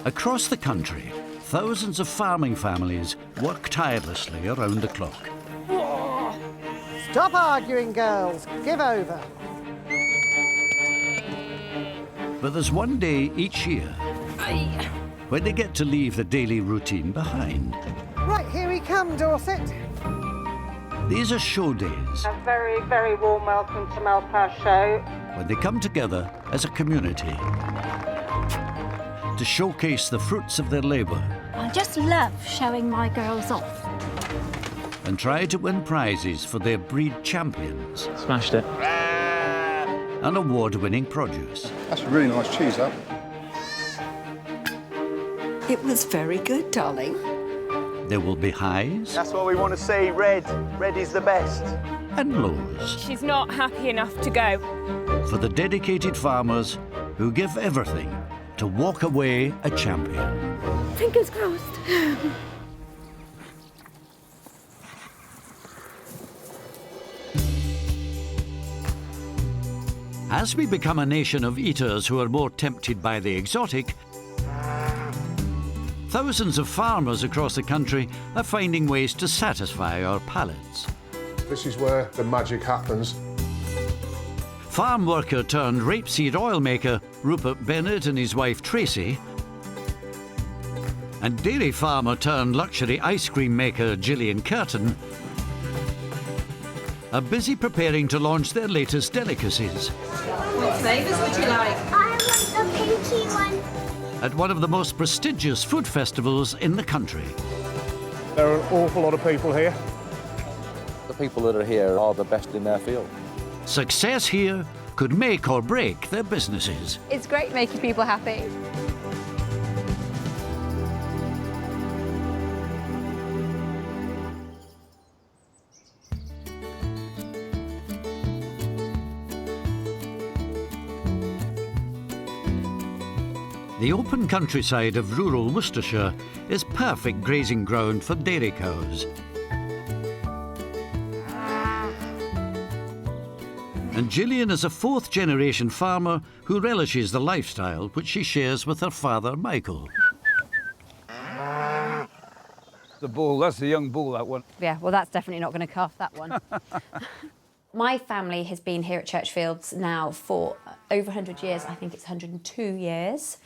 Across the country, thousands of farming families work tirelessly around the clock. Stop arguing, girls. Give over. But there's one day each year when they get to leave the daily routine behind. Right, here we come, Dorset. These are show days, A very, very warm welcome to Melfare Show. when they come together as a community to showcase the fruits of their labour I just love showing my girls off. and try to win prizes for their breed champions Smashed it. and award-winning produce. That's a really nice cheese, that. It was very good, darling. There will be highs That's what we want to see, Red. Red is the best. and lows She's not happy enough to go. for the dedicated farmers who give everything to walk away a champion. Fingers crossed. As we become a nation of eaters who are more tempted by the exotic, thousands of farmers across the country are finding ways to satisfy our palates. This is where the magic happens. Farm worker turned rapeseed oil maker Rupert Bennett and his wife Tracy, and dairy farmer turned luxury ice cream maker Jillian Curtin are busy preparing to launch their latest delicacies What flavours would you like? I want the pinky one. at one of the most prestigious food festivals in the country. There are an awful lot of people here. The people that are here are the best in their field. Success here could make or break their businesses. It's great making people happy. The open countryside of rural Worcestershire is perfect grazing ground for dairy cows. And Jillian is a fourth-generation farmer who relishes the lifestyle which she shares with her father, Michael. The bull, that's the young bull, that one. Yeah, well, that's definitely not going to calf, that one. My family has been here at Churchfields now for over 100 years. I think it's 102 years.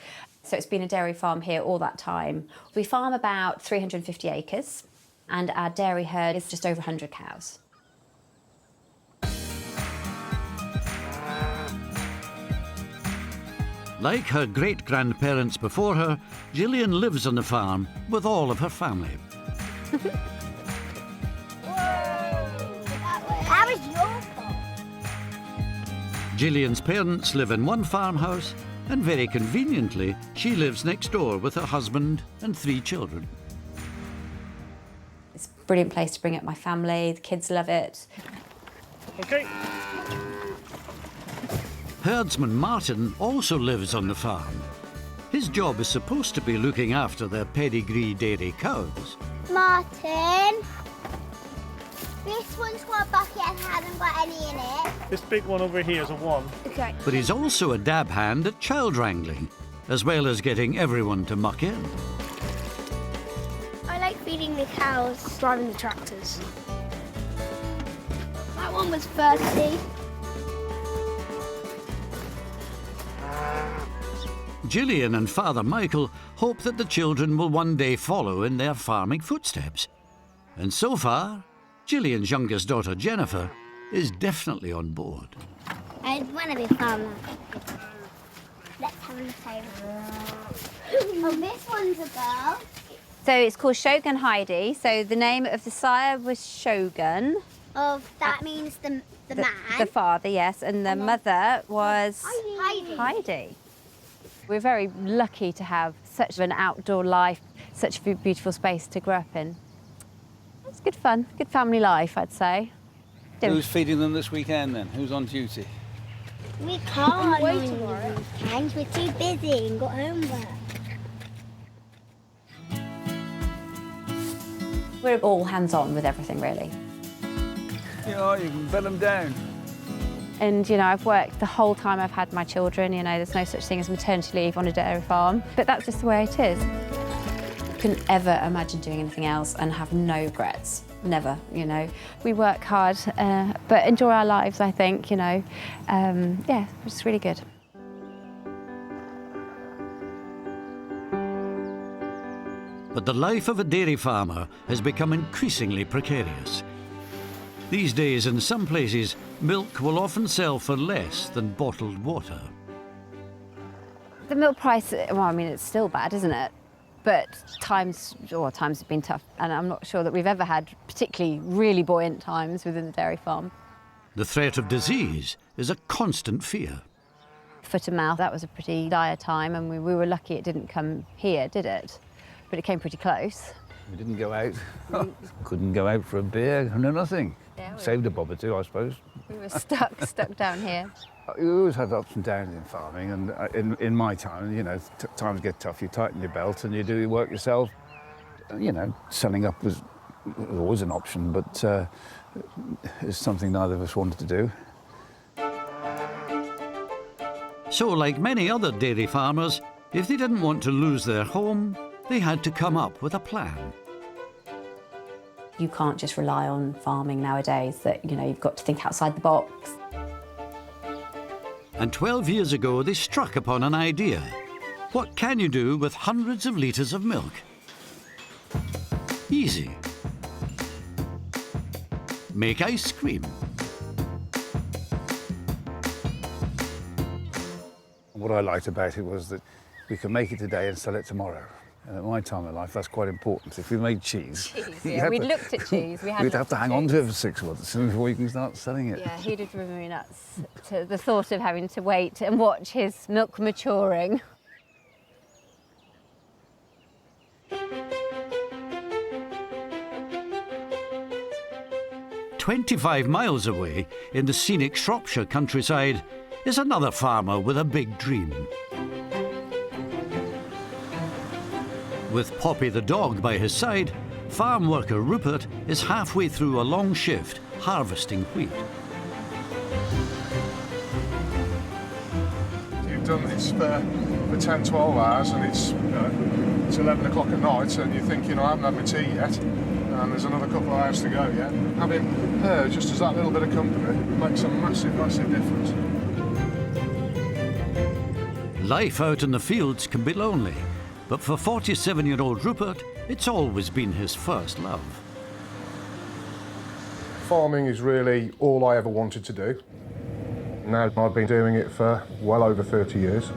So it's been a dairy farm here all that time. We farm about 350 acres and our dairy herd is just over 100 cows. Like her great-grandparents before her, Jillian lives on the farm with all of her family. That was your fault. Jillian's parents live in one farmhouse, and very conveniently, she lives next door with her husband and 3 children. It's a brilliant place to bring up my family. The kids love it. OK. Herdsman Martin also lives on the farm. His job is supposed to be looking after their pedigree dairy cows. Martin, this one's got a bucket and hasn't got any in it. This big one over here is a 1. Okay. But he's also a dab hand at child wrangling, as well as getting everyone to muck in. I like feeding the cows, driving the tractors. That one was thirsty. Jillian and Father Michael hope that the children will one day follow in their farming footsteps. And so far, Jillian's youngest daughter, Jennifer, is definitely on board. I want to be a farmer. Let's have a look over. Oh, this one's a girl. So it's called Shogun Heidi. So the name of the sire was Shogun. That means the man. The father, yes, and the mother was Heidi. Heidi. We're very lucky to have such an outdoor life, such a beautiful space to grow up in. It's good fun, good family life, I'd say. Who's feeding them this weekend, then? Who's on duty? We can't wait tomorrow. We're too busy and got homework. We're all hands-on with everything, really. Yeah, you can bed them down. And, you know, I've worked the whole time I've had my children. You know, there's no such thing as maternity leave on a dairy farm. But that's just the way it is. Couldn't ever imagine doing anything else and have no regrets. Never, you know. We work hard, but enjoy our lives, I think, you know. Yeah, it's really good. But the life of a dairy farmer has become increasingly precarious. These days, in some places, milk will often sell for less than bottled water. The milk price, well, I mean, it's still bad, isn't it? But times have been tough, and I'm not sure that we've ever had particularly really buoyant times within the dairy farm. The threat of disease is a constant fear. Foot and mouth, that was a pretty dire time, and we were lucky it didn't come here, did it? But it came pretty close. We didn't go out. Couldn't go out for a beer, no nothing. Yeah, Saved a bob or two, I suppose. We were stuck down here. You always have ups and downs in farming, and in my time, you know, times get tough, you tighten your belt and you do your work yourself. You know, selling up was always an option, but it's something neither of us wanted to do. So, like many other dairy farmers, if they didn't want to lose their home, they had to come up with a plan. You can't just rely on farming nowadays, that, you know, you've got to think outside the box. And 12 years ago, they struck upon an idea. What can you do with hundreds of litres of milk? Easy. Make ice cream. What I liked about it was that we could make it today and sell it tomorrow. And at my time of life, that's quite important. If we made cheese... Yeah, we looked at cheese. We'd have to hang on to it for 6 months before you can start selling it. Yeah, he'd have driven me nuts to the thought of having to wait and watch his milk maturing. "25 miles away, in the scenic Shropshire countryside, is another farmer with a big dream. With Poppy the dog by his side, farm worker Rupert is halfway through a long shift harvesting wheat. You've done this for 10, 12 hours and it's 11 o'clock at night and you're thinking, I haven't had my tea yet and there's another couple of hours to go yet. Having her just as that little bit of company makes a massive, massive difference. Life out in the fields can be lonely, but for 47-year-old Rupert, it's always been his first love. Farming is really all I ever wanted to do. Now I've been doing it for well over 30 years.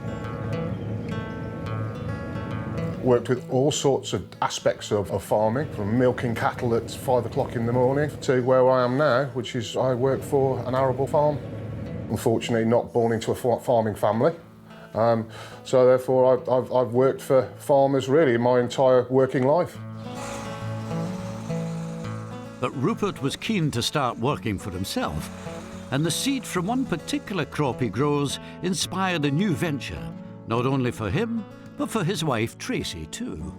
Worked with all sorts of aspects of farming, from milking cattle at 5 o'clock in the morning to where I am now, which is I work for an arable farm. Unfortunately not born into a farming family. So therefore I've worked for farmers really my entire working life. But Rupert was keen to start working for himself, and the seed from one particular crop he grows inspired a new venture, not only for him, but for his wife Tracy too.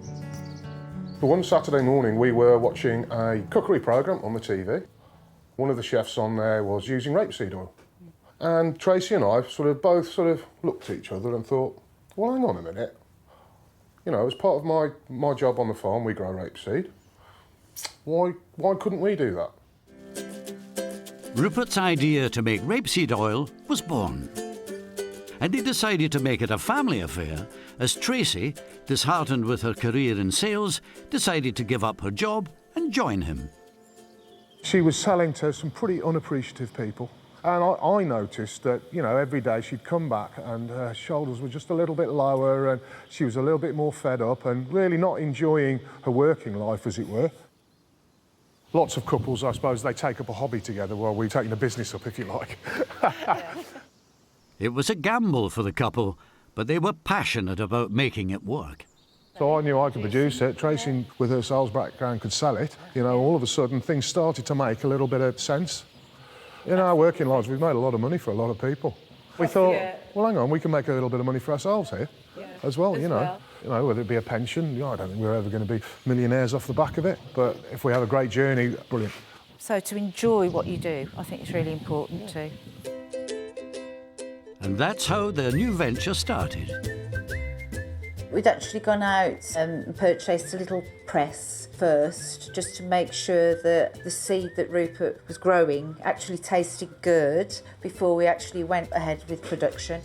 But one Saturday morning we were watching a cookery programme on the TV. One of the chefs on there was using rapeseed oil. And Tracy and I both looked at each other and thought, well, hang on a minute. You know, as part of my job on the farm, we grow rapeseed. Why couldn't we do that? Rupert's idea to make rapeseed oil was born. And he decided to make it a family affair as Tracy, disheartened with her career in sales, decided to give up her job and join him. She was selling to some pretty unappreciative people. And I noticed that, you know, every day she'd come back and her shoulders were just a little bit lower and she was a little bit more fed up and really not enjoying her working life, as it were. Lots of couples, I suppose, they take up a hobby together while we're taking a business up, if you like. It was a gamble for the couple, but they were passionate about making it work. So I knew I could produce it. Tracy, with her sales background, could sell it. You know, all of a sudden, things started to make a little bit of sense. In our working lives, we've made a lot of money for a lot of people. We thought, well, hang on, we can make a little bit of money for ourselves here as well, you know. You know, whether it be a pension, I don't think we're ever going to be millionaires off the back of it. But if we have a great journey, brilliant. So to enjoy what you do, I think it's really important too. And that's how their new venture started. We'd actually gone out and purchased a little press first, just to make sure that the seed that Rupert was growing actually tasted good before we actually went ahead with production.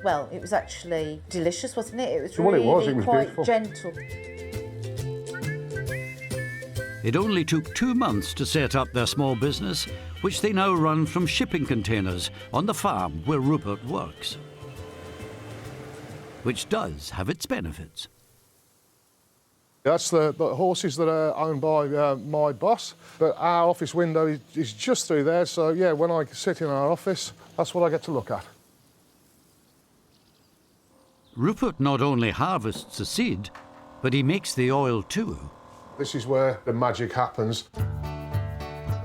Well, it was actually delicious, wasn't it? It was Well, really it was quite beautiful. gentle. It only took 2 months to set up their small business, which they now run from shipping containers on the farm where Rupert works. Which does have its benefits. That's the horses that are owned by my boss, but our office window is just through there, so yeah, when I sit in our office, that's what I get to look at. Rupert not only harvests the seed, but he makes the oil too. This is where the magic happens.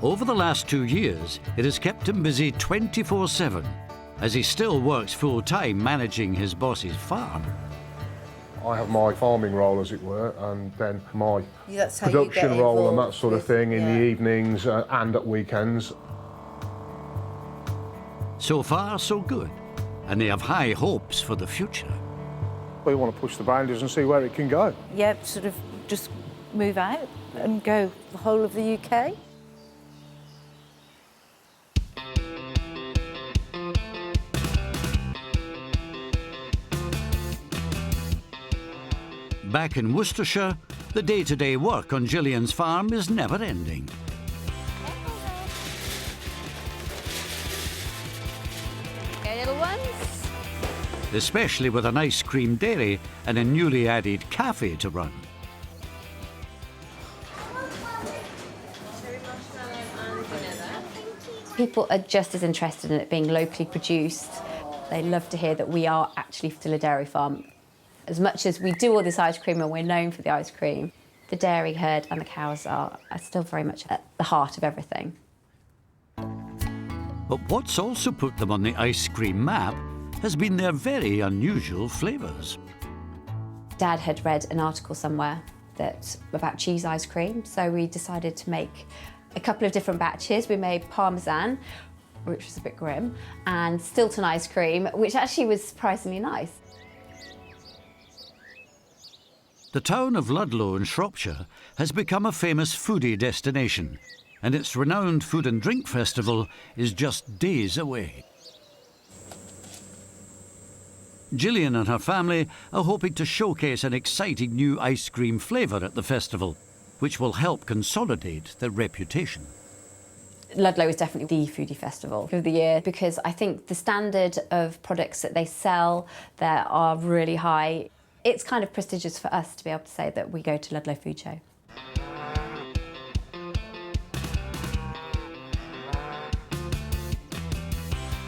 Over the last 2 years, it has kept him busy 24/7, as he still works full-time managing his boss's farm. I have my farming role, as it were, and then my That's how you get production role and that involved sort of with- thing in the yeah. evenings and at weekends. So far, so good, and they have high hopes for the future. We want to push the boundaries and see where it can go. Yeah, sort of just move out and go the whole of the UK. Back in Worcestershire, the day-to-day work on Jillian's farm is never-ending. Okay, little ones. Especially with an ice cream dairy and a newly added cafe to run. People are just as interested in it being locally produced. They love to hear that we are actually still a dairy farm. As much as we do all this ice cream and we're known for the ice cream, the dairy herd and the cows are still very much at the heart of everything. But what's also put them on the ice cream map has been their very unusual flavours. Dad had read an article somewhere about cheese ice cream, so we decided to make a couple of different batches. We made Parmesan, which was a bit grim, and Stilton ice cream, which actually was surprisingly nice. The town of Ludlow in Shropshire has become a famous foodie destination, and its renowned food and drink festival is just days away. Jillian and her family are hoping to showcase an exciting new ice cream flavour at the festival, which will help consolidate their reputation. Ludlow is definitely the foodie festival of the year because I think the standard of products that they sell there are really high. It's kind of prestigious for us to be able to say that we go to Ludlow Food Show.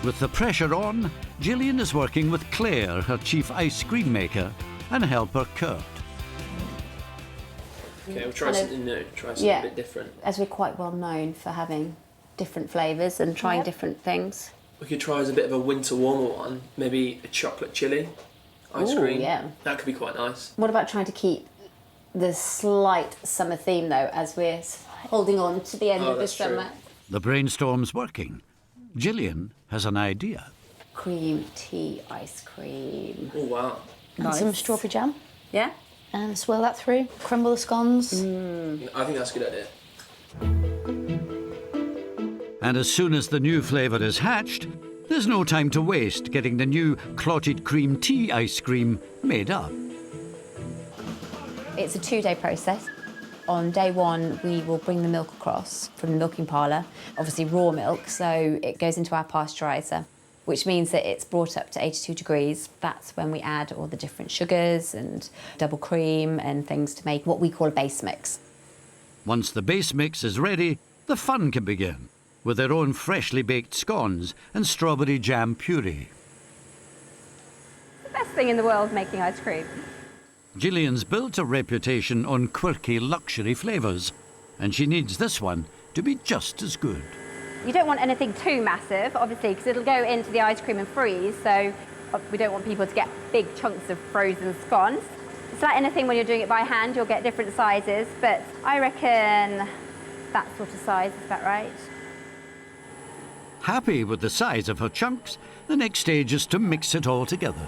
With the pressure on, Jillian is working with Claire, her chief ice cream maker, and helper Kurt. Okay, we'll try something new, try something a bit different. As we're quite well known for having different flavours and trying different things. We could try as a bit of a winter warmer one, maybe a chocolate chilli ice cream. Yeah. That could be quite nice. What about trying to keep the slight summer theme though, as we're holding on to the end of the summer? True. The brainstorm's working. Jillian has an idea. Cream tea ice cream. Oh wow. And some strawberry jam. Yeah? And swirl that through. Crumble the scones. I think that's a good idea. And as soon as the new flavour is hatched, there's no time to waste getting the new clotted cream tea ice cream made up. It's a 2-day process. On day 1, we will bring the milk across from the milking parlour, obviously raw milk, so it goes into our pasteuriser, which means that it's brought up to 82 degrees. That's when we add all the different sugars and double cream and things to make what we call a base mix. Once the base mix is ready, the fun can begin, with their own freshly baked scones and strawberry jam puree. The best thing in the world, making ice cream. Jillian's built a reputation on quirky luxury flavours, and she needs this one to be just as good. You don't want anything too massive, obviously, because it'll go into the ice cream and freeze, so we don't want people to get big chunks of frozen scones. It's like anything when you're doing it by hand, you'll get different sizes, but I reckon that sort of size is about right. Happy with the size of her chunks, the next stage is to mix it all together.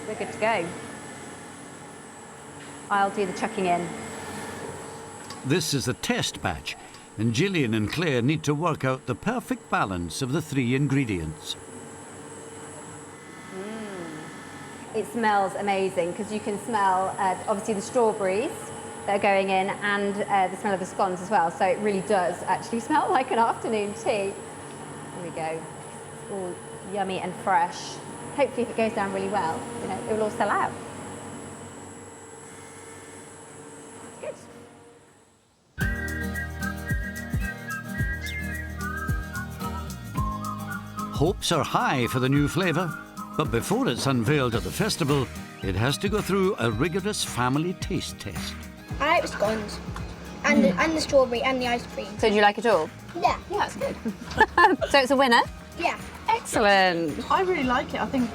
We're good to go. I'll do the chucking in. This is the test batch, and Jillian and Claire need to work out the perfect balance of the 3 ingredients. It smells amazing because you can smell obviously the strawberries that are going in and the smell of the scones as well. So it really does actually smell like an afternoon tea. There we go. It's all yummy and fresh. Hopefully if it goes down really well, you know, it will all sell out. Good. Hopes are high for the new flavour, but before it's unveiled at the festival, it has to go through a rigorous family taste test. I like the scones and the strawberry and the ice cream. So do you like it all? Yeah. Yeah, that's good. So it's a winner? Yeah. Excellent. I really like it. I think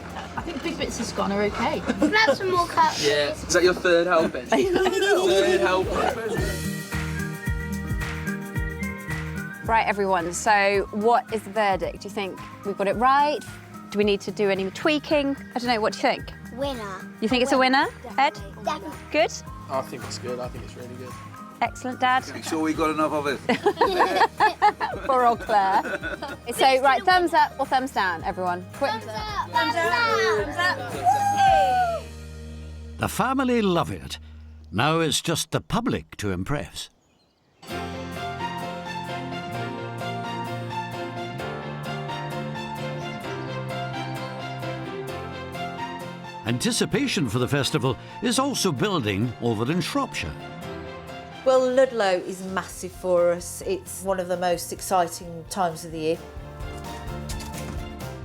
big bits of scone are okay. Can I have some more cups? Yeah. Is that your third helping? Third helping. Right, everyone, so what is the verdict? Do you think we've got it right? Do we need to do any tweaking? I don't know, what do you think? Winner. You think it's a winner, Ed? Definitely. Good? I think it's good. I think it's really good. Excellent, Dad. Make sure we got enough of it. Poor old Claire. So, right, thumbs up or thumbs down, everyone? Quick. Thumbs up. Thumbs up. Thumbs up. Hey. The family love it. Now it's just the public to impress. Anticipation for the festival is also building over in Shropshire. Well, Ludlow is massive for us. It's one of the most exciting times of the year.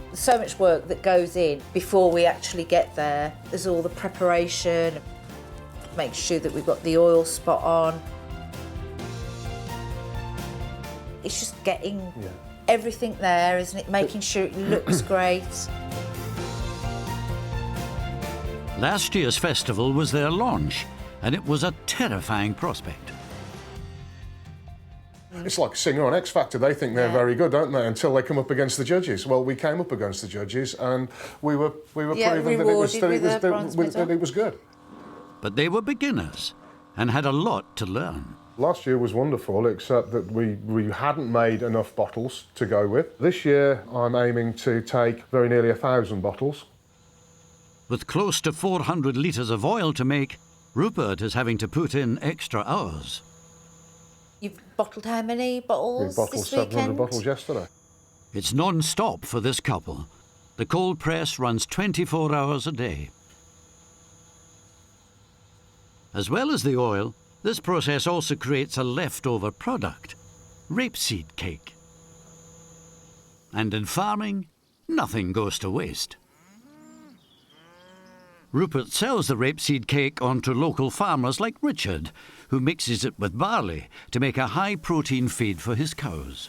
There's so much work that goes in before we actually get there. There's all the preparation, make sure that we've got the oil spot on. It's just getting everything there, isn't it? Making sure it looks great. Last year's festival was their launch, and it was a terrifying prospect. It's like a singer on X Factor. They think they're very good, don't they? Until they come up against the judges. Well, we came up against the judges, and we were proven that it was good. But they were beginners and had a lot to learn. Last year was wonderful, except that we hadn't made enough bottles to go with. This year, I'm aiming to take very nearly 1,000 bottles. With close to 400 litres of oil to make, Rupert is having to put in extra hours. You've bottled how many bottles We bottled this 700 weekend? bottles yesterday. It's non-stop for this couple. The cold press runs 24 hours a day. As well as the oil, this process also creates a leftover product, rapeseed cake. And in farming, nothing goes to waste. Rupert sells the rapeseed cake on to local farmers like Richard, who mixes it with barley to make a high-protein feed for his cows.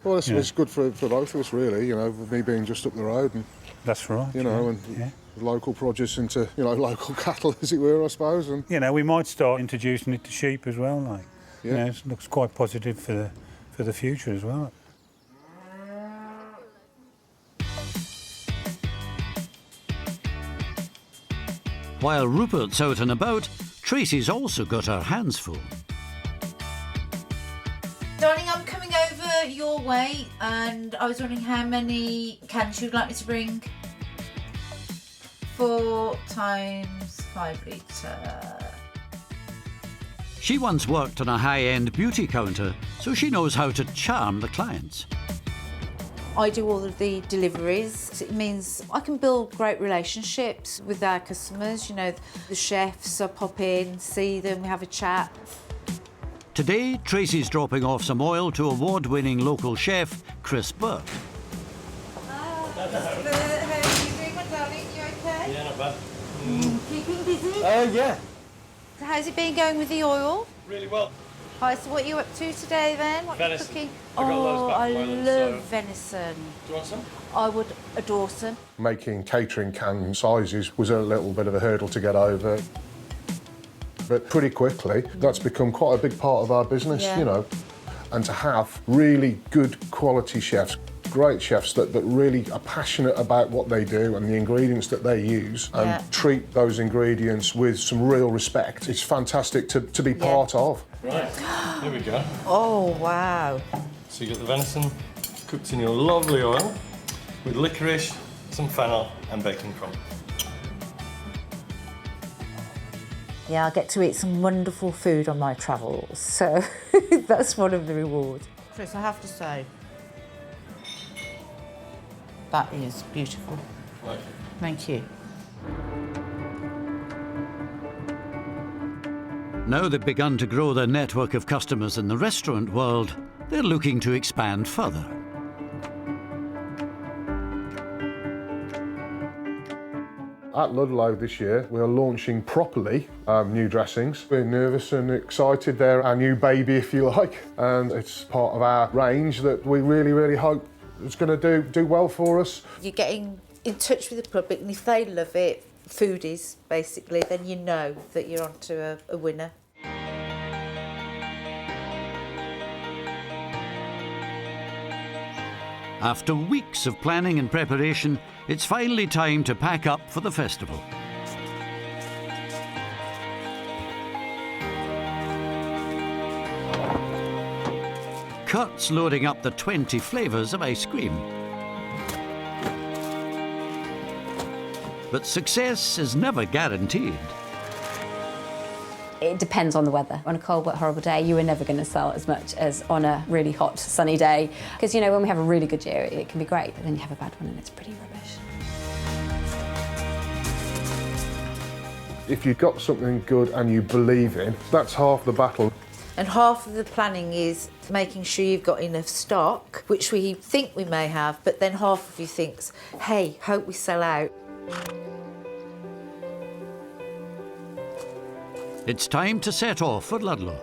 Well, it's good for both of us, really, you know, with me being just up the road. And, that's right. You know, and local produce into, you know, local cattle, as it were, I suppose. And you know, we might start introducing it to sheep as well, like. Yeah. You know, it looks quite positive for the future as well. While Rupert's out and about, Tracy's also got her hands full. Darling, I'm coming over your way, and I was wondering how many cans you'd like me to bring. 4 times 5 litre. She once worked on a high-end beauty counter, so she knows how to charm the clients. I do all of the deliveries. It means I can build great relationships with our customers. You know, the chefs, I pop in, see them, we have a chat. Today, Tracy's dropping off some oil to award-winning local chef Chris Burke. How are you doing, my darling? You okay? Yeah, not bad. Keeping busy? Yeah. So how's it been going with the oil? Really well. Hi, so what are you up to today then? What are you Venison. cooking? I've got loads back I from Ireland, love so- venison. Do you want some? I would adore some. making catering can sizes was a little bit of a hurdle to get over. But pretty quickly, that's become quite a big part of our business, Yeah. you know. and to have really good quality chefs, great chefs that really are passionate about what they do and the ingredients that they use and treat those ingredients with some real respect. It's fantastic to be part of. Right, here we go. Oh, wow. So you get the venison cooked in your lovely oil with licorice, some fennel and bacon crumb. Yeah, I get to eat some wonderful food on my travels, so that's one of the rewards. Chris, I have to say, that is beautiful. Right. Thank you. Now they've begun to grow their network of customers in the restaurant world, they're looking to expand further. At Ludlow this year, we are launching properly new dressings. We're nervous and excited. They're our new baby, if you like, and it's part of our range that we really hope is going to do well for us. You're getting in touch with the public, and if they love it, foodies basically, then you know that you're onto a winner. After weeks of planning and preparation, it's finally time to pack up for the festival. Kurt's loading up the 20 flavours of ice cream. But success is never guaranteed. It depends on the weather. On a cold, wet, horrible day, you are never going to sell as much as on a really hot, sunny day. Because, you know, when we have a really good year, it can be great, but then you have a bad one and it's pretty rubbish. If you've got something good and you believe in, that's half the battle. And half of the planning is making sure you've got enough stock, which we think we may have, but then half of you thinks, hey, hope we sell out. It's time to set off for Ludlow.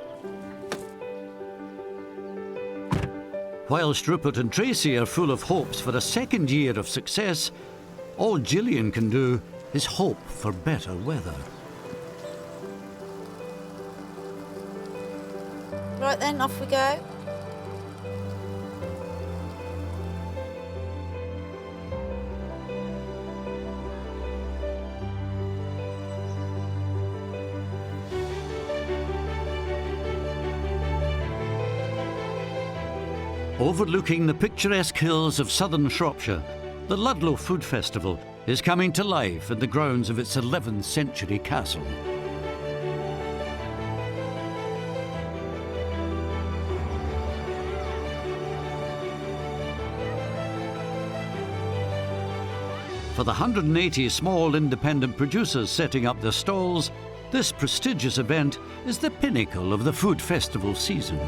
Whilst Rupert and Tracy are full of hopes for a second year of success, all Jillian can do is hope for better weather. Right then, off we go. Overlooking the picturesque hills of southern Shropshire, the Ludlow Food Festival is coming to life in the grounds of its 11th century castle. For the 180 small independent producers setting up their stalls, this prestigious event is the pinnacle of the food festival season.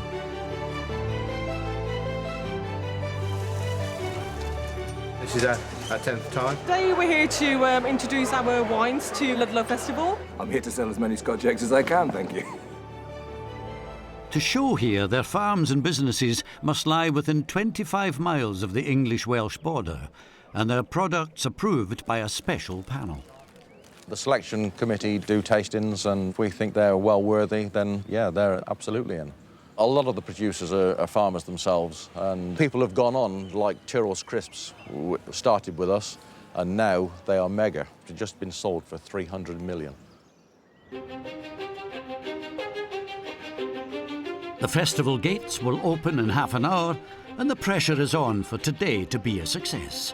This is our 10th time. Today we're here to introduce our wines to Ludlow Festival. I'm here to sell as many Scotch eggs as I can, thank you. To show here, their farms and businesses must lie within 25 miles of the English-Welsh border, and their products approved by a special panel. The selection committee do tastings, and if we think they're well worthy, then yeah, they're absolutely in. A lot of the producers are farmers themselves, and people have gone on, like Churros Crisps started with us, and now they are mega. They've just been sold for 300 million. The festival gates will open in half an hour, and the pressure is on for today to be a success.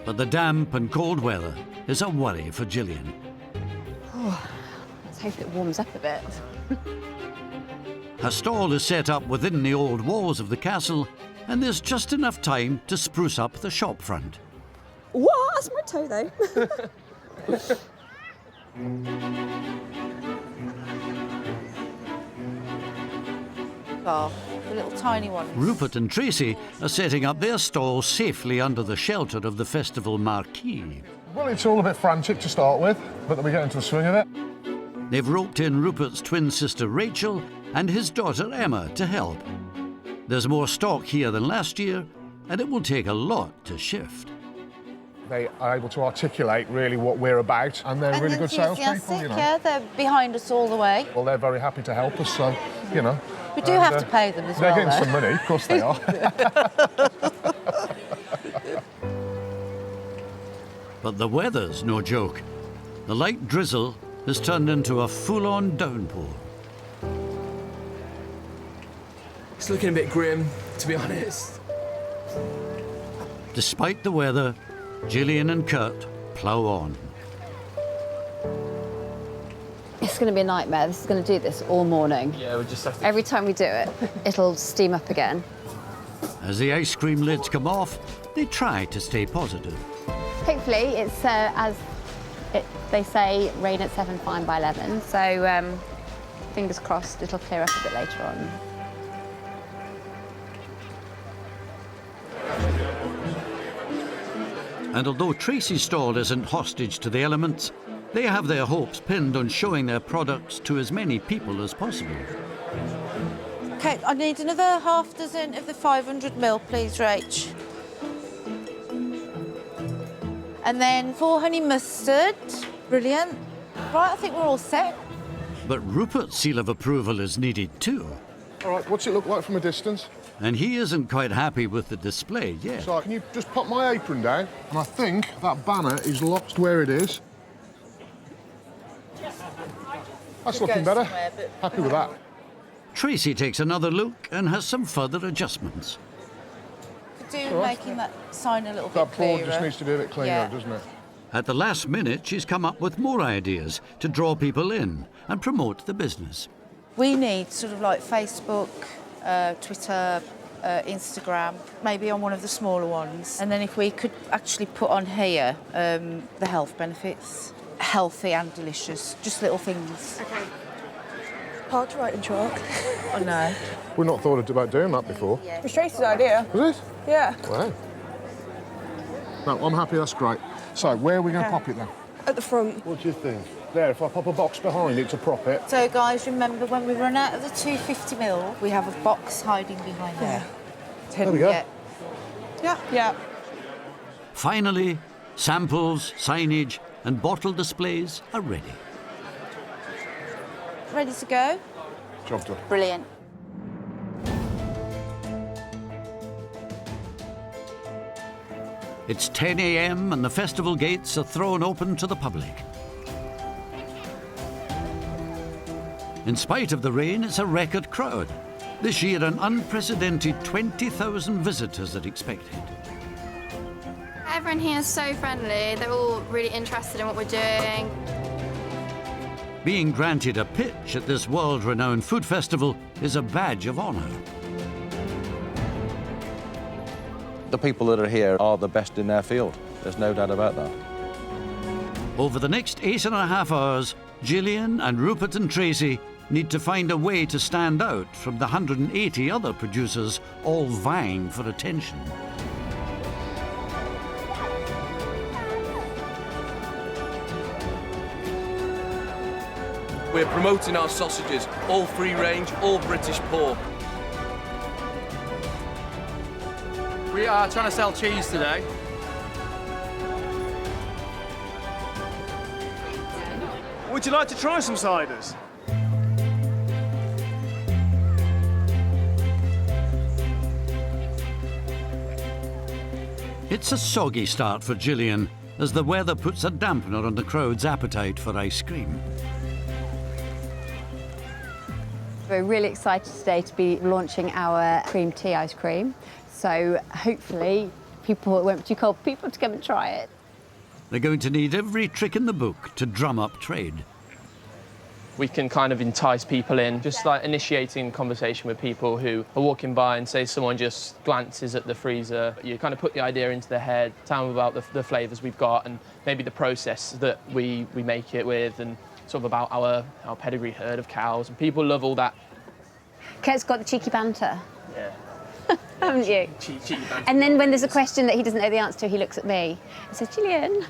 But the damp and cold weather is a worry for Jillian. Oh, let's hope it warms up a bit. Her stall is set up within the old walls of the castle, and there's just enough time to spruce up the shop front. What? That's my toe, though. Oh, the little tiny ones. Rupert and Tracy are setting up their stall safely under the shelter of the festival marquee. Well, it's all a bit frantic to start with, but then we get into the swing of it. They've roped in Rupert's twin sister Rachel and his daughter Emma to help. There's more stock here than last year, and it will take a lot to shift. They are able to articulate really what we're about, and they're really good salespeople, you know. Yeah, they're behind us all the way. Well, they're very happy to help us, so, you know. We do have to pay them as well, They're getting though. some money, of course they are. But the weather's no joke. The light drizzle has turned into a full-on downpour. It's looking a bit grim, to be honest. Despite the weather, Jillian and Kurt plough on. It's going to be a nightmare. This is going to do this all morning. Yeah, we just have to... Every time we do it, it'll steam up again. As the ice cream lids come off, they try to stay positive. Hopefully, it's they say rain at 7, fine by 11. So fingers crossed, it'll clear up a bit later on. And although Tracy's stall isn't hostage to the elements, they have their hopes pinned on showing their products to as many people as possible. OK, I need another half dozen of the 500ml, please, Rach. And then 4 honey mustard. Brilliant. Right, I think we're all set. But Rupert's seal of approval is needed too. All right, what's it look like from a distance? And he isn't quite happy with the display yet. So, can you just pop my apron down? And I think that banner is locked where it is. That's looking better. Happy with that. Tracy takes another look and has some further adjustments. Could do making that sign a little bit clearer. That board just needs to be a bit cleaner, doesn't it? At the last minute, she's come up with more ideas to draw people in and promote the business. We need sort of like Facebook, Twitter, Instagram, maybe on one of the smaller ones. And then if we could actually put on here the health benefits. Healthy and delicious, just little things. Okay. Hard to write in chalk. I know. We've not thought about doing that before. It was Tracy's idea. Was it? Yeah. Wow. No, I'm happy, that's great. So, where are we going to pop it then? At the front. What do you think? There, if I pop a box behind it to prop it. So, guys, remember when we run out of the 250ml, we have a box hiding behind there. There we go. Yeah. Finally, samples, signage, and bottle displays are ready. Ready to go? Job done. Brilliant. It's 10 a.m. and the festival gates are thrown open to the public. In spite of the rain, it's a record crowd. This year, an unprecedented 20,000 visitors are expected. Everyone here is so friendly. They're all really interested in what we're doing. Being granted a pitch at this world-renowned food festival is a badge of honour. The people that are here are the best in their field. There's no doubt about that. Over the next 8.5 hours, Jillian and Rupert and Tracy need to find a way to stand out from the 180 other producers all vying for attention. We're promoting our sausages, all free range, all British pork. We are trying to sell cheese today. Would you like to try some ciders? It's a soggy start for Jillian as the weather puts a dampener on the crowd's appetite for ice cream. We're really excited today to be launching our cream tea ice cream. So hopefully it won't be too cold for people to come and try it. They're going to need every trick in the book to drum up trade. We can kind of entice people in, just like initiating conversation with people who are walking by and say someone just glances at the freezer. You kind of put the idea into their head, tell them about the flavours we've got and maybe the process that we make it with and sort of about our pedigree herd of cows. And people love all that. Kurt's got the cheeky banter. Yeah. Haven't you? Cheeky banter. And then when there's a question that he doesn't know the answer to, he looks at me and says, Jillian.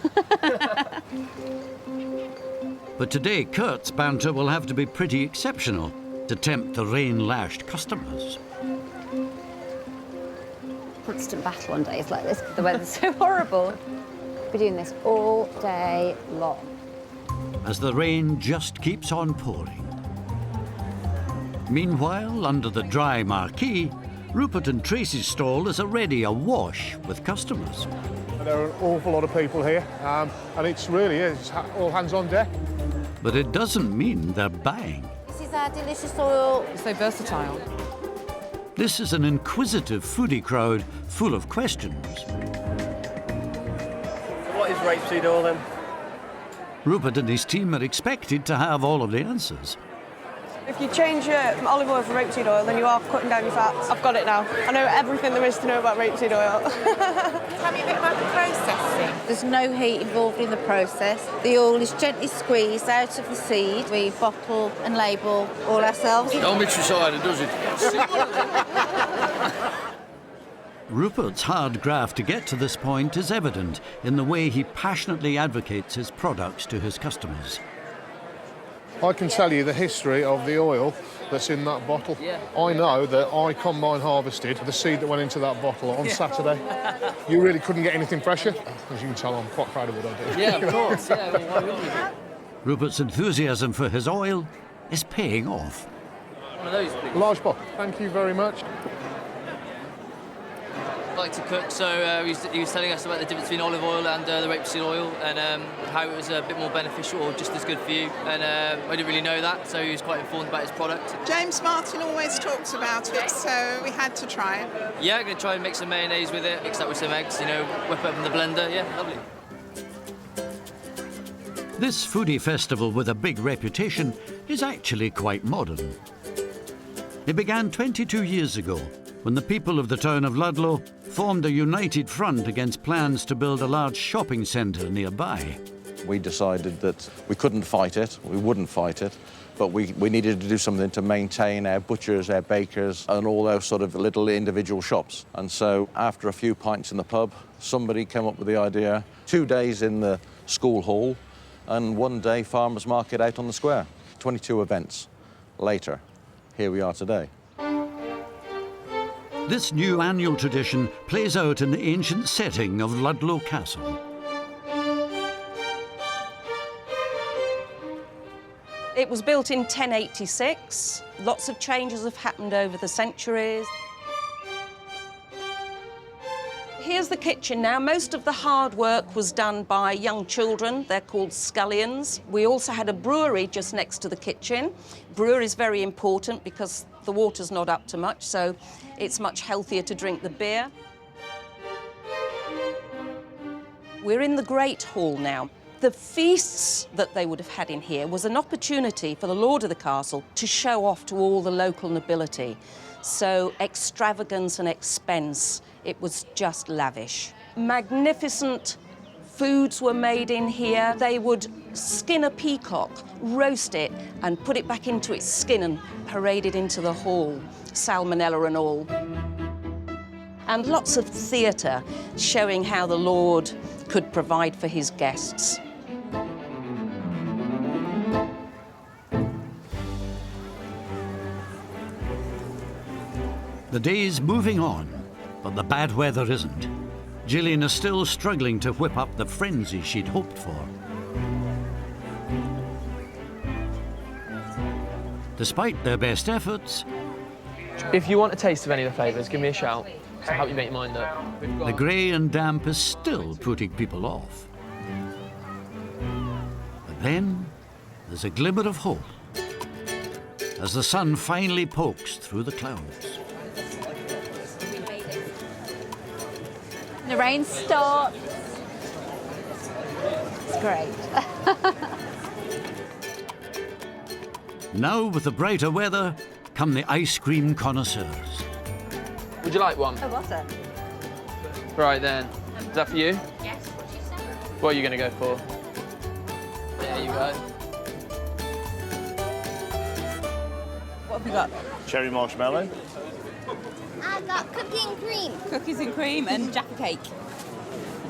But today, Kurt's banter will have to be pretty exceptional to tempt the rain-lashed customers. Constant battle on days like this, the weather's so horrible. We're doing this all day long. As the rain just keeps on pouring. Meanwhile, under the dry marquee, Rupert and Tracy's stall is already awash with customers. There are an awful lot of people here, and it's all hands on deck. But it doesn't mean they're buying. This is our delicious oil. It's so versatile. This is an inquisitive foodie crowd full of questions. What is rapeseed oil then? Rupert and his team are expected to have all of the answers. If you change from olive oil for rapeseed oil, then you are cutting down your fats. I've got it now. I know everything there is to know about rapeseed oil. Tell me a bit about the processing. There's no heat involved in the process. The oil is gently squeezed out of the seed. We bottle and label all ourselves. Don't mix your cider, does it? Rupert's hard graft to get to this point is evident in the way he passionately advocates his products to his customers. I can tell you the history of the oil that's in that bottle. I know that I combine harvested the seed that went into that bottle on Saturday. You really couldn't get anything fresher. As you can tell, I'm quite proud of what I do. Yeah, of course. Yeah, well, why wouldn't you? Rupert's enthusiasm for his oil is paying off. One of those, please. Large pot. Thank you very much. I like to cook, so he was telling us about the difference between olive oil and the rapeseed oil, and how it was a bit more beneficial or just as good for you. And I didn't really know that, so he was quite informed about his product. James Martin always talks about it, so we had to try it. Yeah, I'm going to try and make some mayonnaise with it, mix that with some eggs, you know, whip it up in the blender. Yeah, lovely. This foodie festival with a big reputation is actually quite modern. It began 22 years ago when the people of the town of Ludlow formed a united front against plans to build a large shopping centre nearby. We decided that we couldn't fight it, we wouldn't fight it, but we needed to do something to maintain our butchers, our bakers, and all those sort of little individual shops. And so after a few pints in the pub, somebody came up with the idea, 2 days in the school hall, and 1 day farmers market out on the square. 22 events later, here we are today. This new annual tradition plays out in the ancient setting of Ludlow Castle. It was built in 1086. Lots of changes have happened over the centuries. Here's the kitchen now. Most of the hard work was done by young children. They're called scullions. We also had a brewery just next to the kitchen. Brewery is very important because the water's not up to much, so it's much healthier to drink the beer. We're in the Great Hall now. The feasts that they would have had in here was an opportunity for the lord of the castle to show off to all the local nobility. So extravagance and expense, it was just lavish. Magnificent foods were made in here. They would skin a peacock, roast it, and put it back into its skin and parade it into the hall, salmonella and all. And lots of theatre showing how the lord could provide for his guests. The day's moving on, but the bad weather isn't. Jillian is still struggling to whip up the frenzy she'd hoped for. Despite their best efforts, If you want a taste of any of the flavours, give me a shout. I'll help you make your mind up. the grey and damp is still putting people off. But then there's a glimmer of hope as the sun finally pokes through the clouds. The rain stopped. It's great. Now, with the brighter weather, come the ice cream connoisseurs. Would you like one? Oh, what's it? Right then. Is that for you? Yes. What are you going to go for? There you go. What have we got? Cherry marshmallow. I got cookies and cream. Cookies and cream and jaffa cake.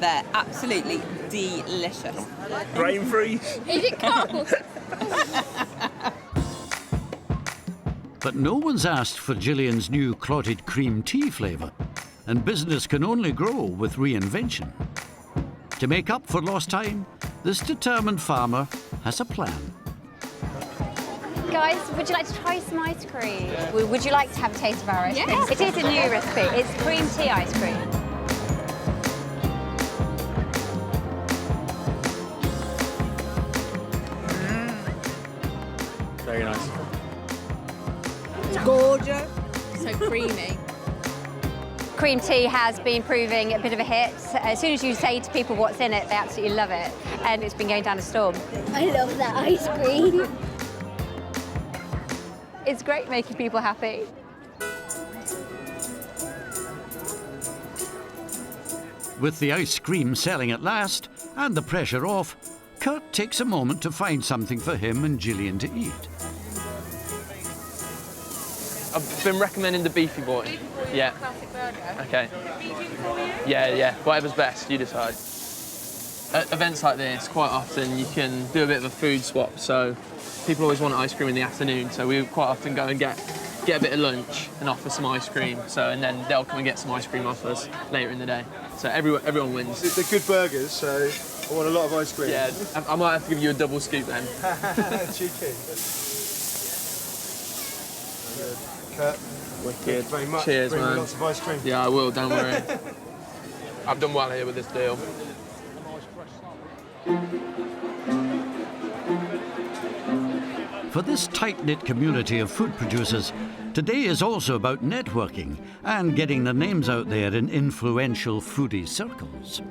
They're absolutely delicious. Grain free. Is it cold? But no one's asked for Jillian's new clotted cream tea flavour, and business can only grow with reinvention. To make up for lost time, this determined farmer has a plan. Guys, would you like to try some ice cream? Would you like to have a taste of our ice cream? Yes. It is a new recipe. It's cream tea ice cream. Very nice. It's gorgeous. So creamy. Cream tea has been proving a bit of a hit. As soon as you say to people what's in it, they absolutely love it. And it's been going down a storm. I love that ice cream. It's great making people happy. With the ice cream selling at last and the pressure off, Kurt takes a moment to find something for him and Jillian to eat. I've been recommending the beefy boy. Yeah. Classic burger. Okay. Yeah. Whatever's best, you decide. At events like this, quite often you can do a bit of a food swap. So people always want ice cream in the afternoon, so we quite often go and get a bit of lunch and offer some ice cream. And then they'll come and get some ice cream off us later in the day. So everyone wins. They're good burgers, so I want a lot of ice cream. Yeah, I might have to give you a double scoop then. Cheeky. Kurt, wicked. Thank you very much. Cheers, Bring me man. lots of ice cream. Yeah, I will, don't worry. I've done well here with this deal. For this tight-knit community of food producers, today is also about networking and getting their names out there in influential foodie circles.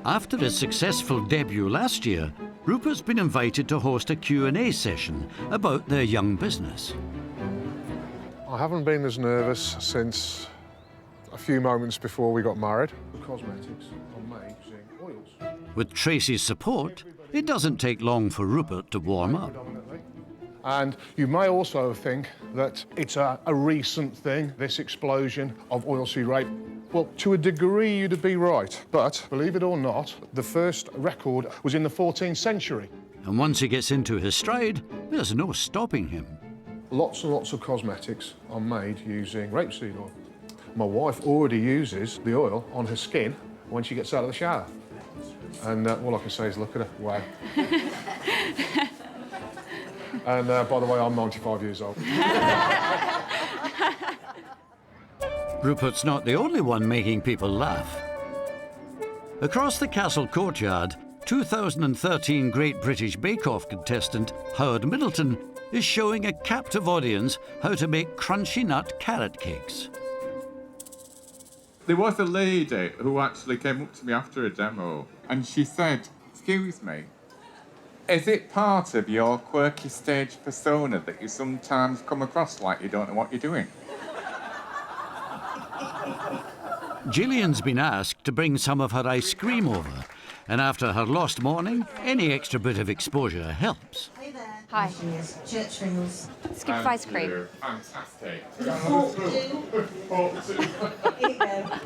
After his successful debut last year, Rupert's been invited to host a Q&A session about their young business. I haven't been as nervous since a few moments before we got married. The cosmetics are made using oils. With Tracy's support, it doesn't take long for Rupert to warm up. And you may also think that it's a recent thing, this explosion of oilseed rape. Well, to a degree, you'd be right. But, believe it or not, the first record was in the 14th century. And once he gets into his stride, there's no stopping him. Lots and lots of cosmetics are made using rapeseed oil. My wife already uses the oil on her skin when she gets out of the shower. And all I can say is look at her, wow. And by the way, I'm 95 years old. Rupert's not the only one making people laugh. Across the castle courtyard, 2013 Great British Bake Off contestant Howard Middleton is showing a captive audience how to make crunchy nut carrot cakes. There was a lady who actually came up to me after a demo and she said, "Excuse me, is it part of your quirky stage persona that you sometimes come across like you don't know what you're doing?" Jillian's been asked to bring some of her ice cream over, and after her lost morning, any extra bit of exposure helps. Hi. Churchill's. Scoop of ice cream. Fantastic.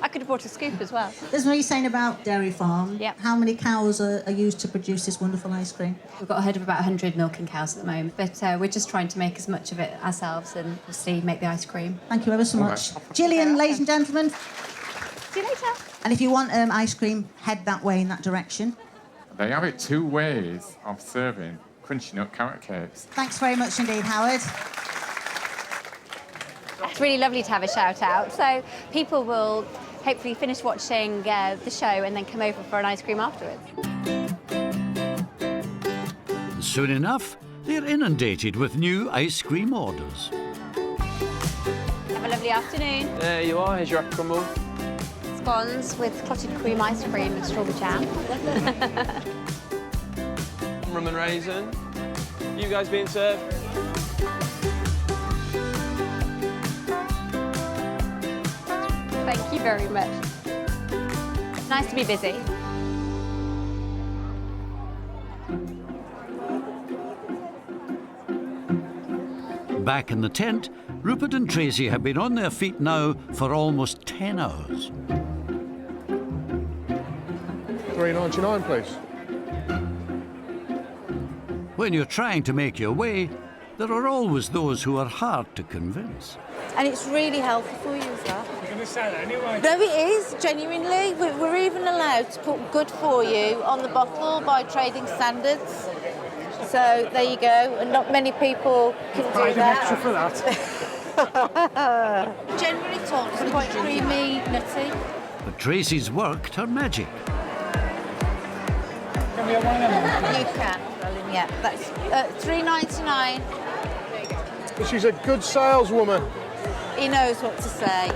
I could have brought a scoop as well. There's what you're saying about Dairy Farm. Yep. How many cows are used to produce this wonderful ice cream? We've got a herd of about 100 milking cows at the moment, but we're just trying to make as much of it ourselves and obviously make the ice cream. Thank you ever so much. Jillian, ladies and gentlemen. See you later. And if you want ice cream, head that way in that direction. They have it two ways of serving crunchy nut carrot cakes. Thanks very much indeed, Howard. It's really lovely to have a shout out. So people will hopefully finish watching the show and then come over for an ice cream afterwards. Soon enough, they're inundated with new ice cream orders. Have a lovely afternoon. There you are, here's your apple crumble. Scones with clotted cream ice cream and strawberry jam. Rum and raisin. You guys being served. Thank you very much. Nice to be busy. Back in the tent, Rupert and Tracy have been on their feet now for almost 10 hours. $3.99, please. When you're trying to make your way, there are always those who are hard to convince. And it's really healthy for you as well. to sell anyway. No, it is, genuinely. We're even allowed to put good for you on the bottle by trading standards. So there you go, and not many people can do that. Extra for that. Generally talks quite creamy, nutty. But Tracy's worked her magic. Can we have one of them? You can, darling, yeah. That's $3.99. She's a good saleswoman. He knows what to say.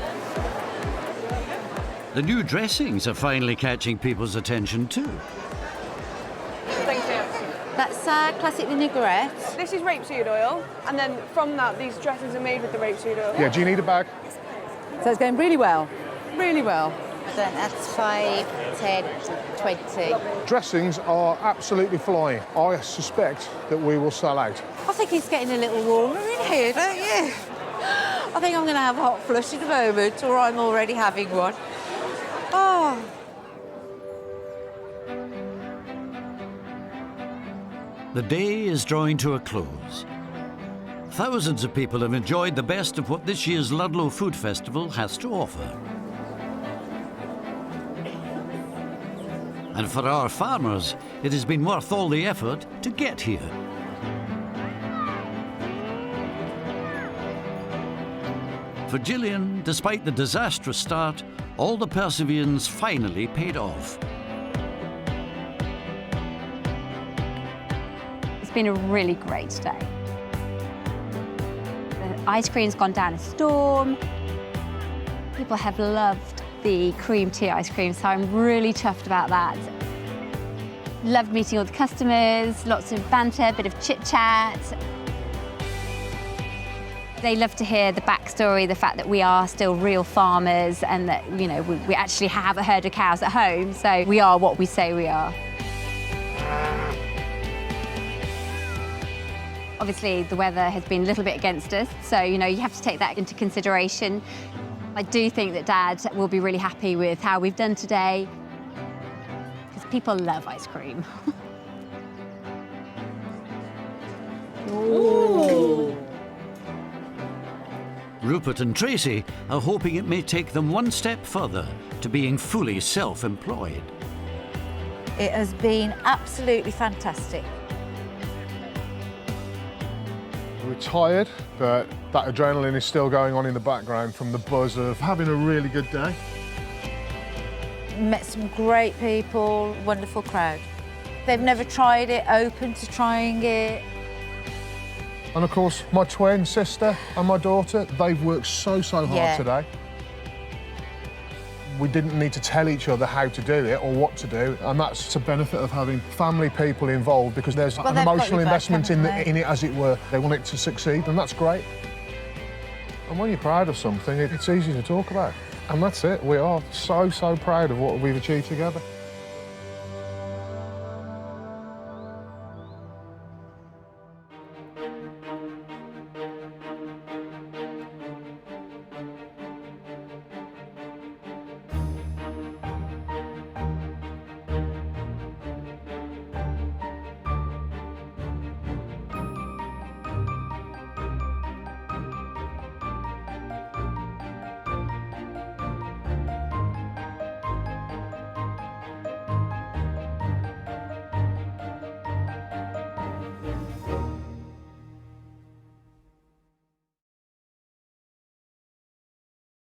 The new dressings are finally catching people's attention too. Thank you. That's classic vinaigrette. This is rapeseed oil, and then from that, these dressings are made with the rapeseed oil. Yeah, do you need a bag? So it's going really well. Really well. Then that's 5, 10, 20. Dressings are absolutely flying. I suspect that we will sell out. I think it's getting a little warmer in here, don't you? I think I'm going to have a hot flush in a moment, or I'm already having one. Oh. The day is drawing to a close. Thousands of people have enjoyed the best of what this year's Ludlow Food Festival has to offer. And for our farmers, it has been worth all the effort to get here. For Jillian, despite the disastrous start, all the perseverance finally paid off. It's been a really great day. The ice cream's gone down a storm. People have loved the cream tea ice cream, so I'm really chuffed about that. Loved meeting all the customers, lots of banter, a bit of chit-chat. They love to hear the backstory, the fact that we are still real farmers and that, you know, we actually have a herd of cows at home, so we are what we say we are. Obviously, the weather has been a little bit against us, so, you know, you have to take that into consideration. I do think that Dad will be really happy with how we've done today, because people love ice cream. Ooh. Rupert and Tracy are hoping it may take them one step further to being fully self-employed. It has been absolutely fantastic. We're tired, but that adrenaline is still going on in the background from the buzz of having a really good day. Met some great people, wonderful crowd. They've never tried it, open to trying it. And of course, my twin sister and my daughter, they've worked so hard today. We didn't need to tell each other how to do it or what to do, and that's the benefit of having family people involved, because there's an emotional investment in it, as it were. They want it to succeed, and that's great. And when you're proud of something, it's easy to talk about. And that's it. We are so proud of what we've achieved together.